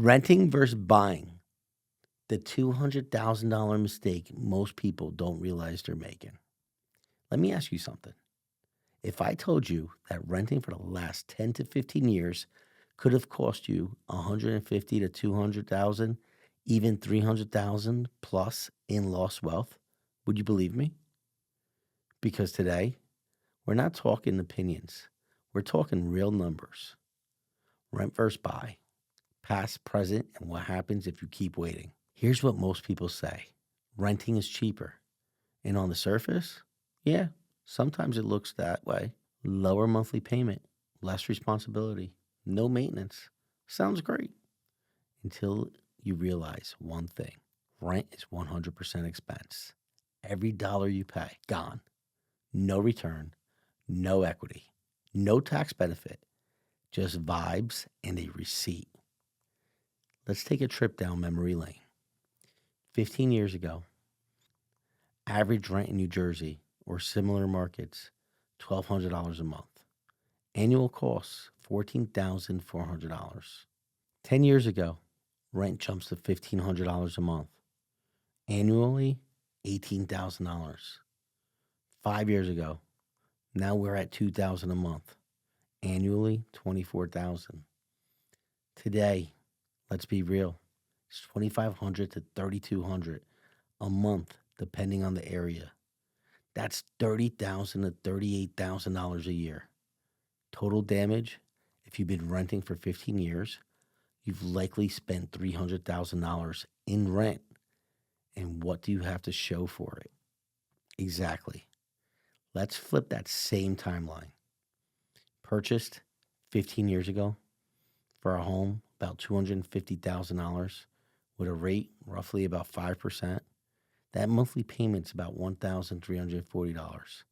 Renting versus buying. The $200,000 mistake most people don't realize they're making. Let me ask you something. If I told you that renting for the last 10 to 15 years could have cost you 150 to 200,000, even 300,000 plus in lost wealth, would you believe me? Because today, we're not talking opinions. We're talking real numbers. Rent versus buy, past, present, and what happens if you keep waiting. Here's what most people say. Renting is cheaper. And on the surface, yeah, sometimes it looks that way. Lower monthly payment, less responsibility, no maintenance. Sounds great until you realize one thing. Rent is 100% expense. Every dollar you pay, gone. No return, no equity, no tax benefit, just vibes and a receipt. Let's take a trip down memory lane. 15 years ago, average rent in New Jersey or similar markets, $1,200 a month. Annual costs, $14,400. 10 years ago, rent jumps to $1,500 a month. Annually, $18,000. 5 years ago, now we're at $2,000 a month. Annually, $24,000. Today, let's be real, it's $2,500 to $3,200 a month, depending on the area. That's $30,000 to $38,000 a year. Total damage, if you've been renting for 15 years, you've likely spent $300,000 in rent. And what do you have to show for it? Exactly. Let's flip that same timeline. Purchased 15 years ago for a home, about $250,000 with a rate roughly about 5%. That monthly payment's about $1,340.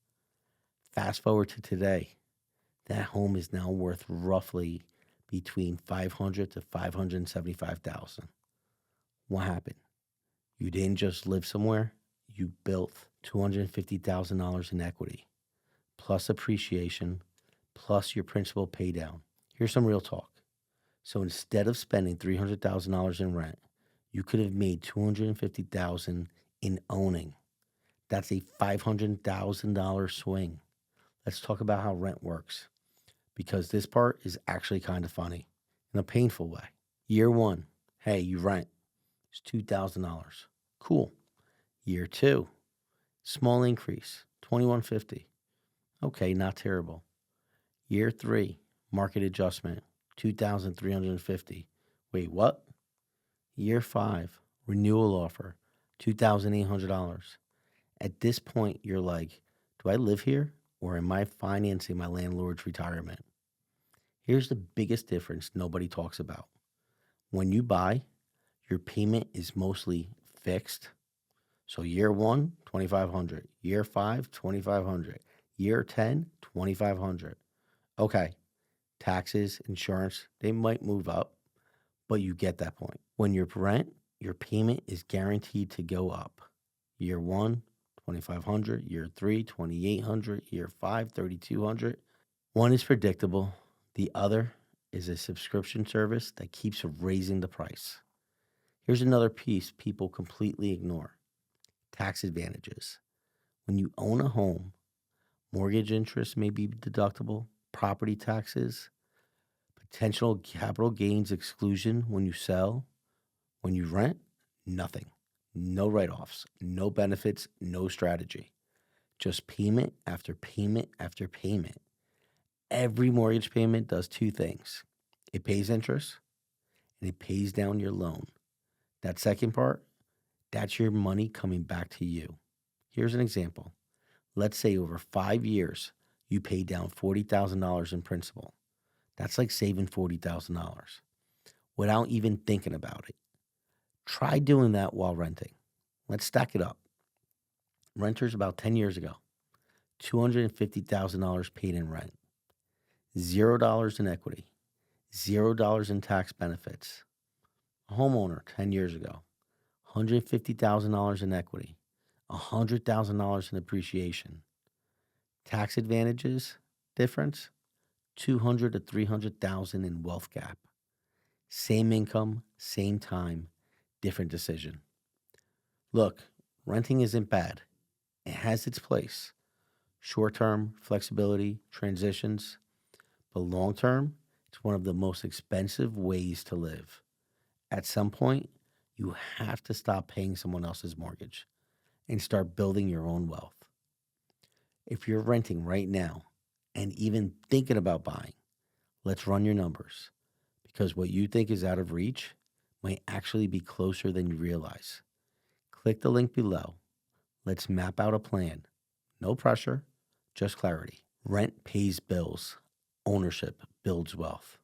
Fast forward to today, that home is now worth roughly between $500,000 to $575,000. What happened? You didn't just live somewhere, you built $250,000 in equity, plus appreciation, plus your principal pay down. Here's some real talk. So instead of spending $300,000 in rent, you could have made $250,000 in owning. That's a $500,000 swing. Let's talk about how rent works, because this part is actually kind of funny in a painful way. Year one, hey, you rent. It's $2,000. Cool. Year two, small increase, $2,150. Okay, not terrible. Year three, market adjustment, $2,350. Wait, what? Year five, renewal offer, $2,800. At this point, you're like, do I live here or am I financing my landlord's retirement? Here's the biggest difference nobody talks about. When you buy, your payment is mostly fixed. So year one, $2,500. Year five, $2,500. Year 10, $2,500. Okay, taxes, insurance, they might move up, but you get that point. When you rent, your payment is guaranteed to go up. Year one, $2,500. Year three, $2,800. Year five, $3,200. One is predictable. The other is a subscription service that keeps raising the price. Here's another piece people completely ignore. Tax advantages. When you own a home, mortgage interest may be deductible, property taxes, potential capital gains exclusion when you sell. When you rent, nothing. No write-offs, no benefits, no strategy. Just payment after payment after payment. Every mortgage payment does two things. It pays interest and it pays down your loan. That second part, that's your money coming back to you. Here's an example. Let's say over 5 years, you pay down $40,000 in principal. That's like saving $40,000 without even thinking about it. Try doing that while renting. Let's stack it up. Renters about 10 years ago, $250,000 paid in rent, $0 in equity, $0 in tax benefits. A homeowner 10 years ago, $150,000 in equity, $100,000 in appreciation. Tax advantages difference, $200,000 to $300,000 in wealth gap. Same income, Same time, different decision. Look, renting isn't bad. It has its place. Short term, flexibility, transitions, but long term, it's one of the most expensive ways to live. At some point, you have to stop paying someone else's mortgage and start building your own wealth. If you're renting right now and even thinking about buying, let's run your numbers because what you think is out of reach might actually be closer than you realize. Click the link below. Let's map out a plan. No pressure, just clarity. Rent pays bills, ownership builds wealth.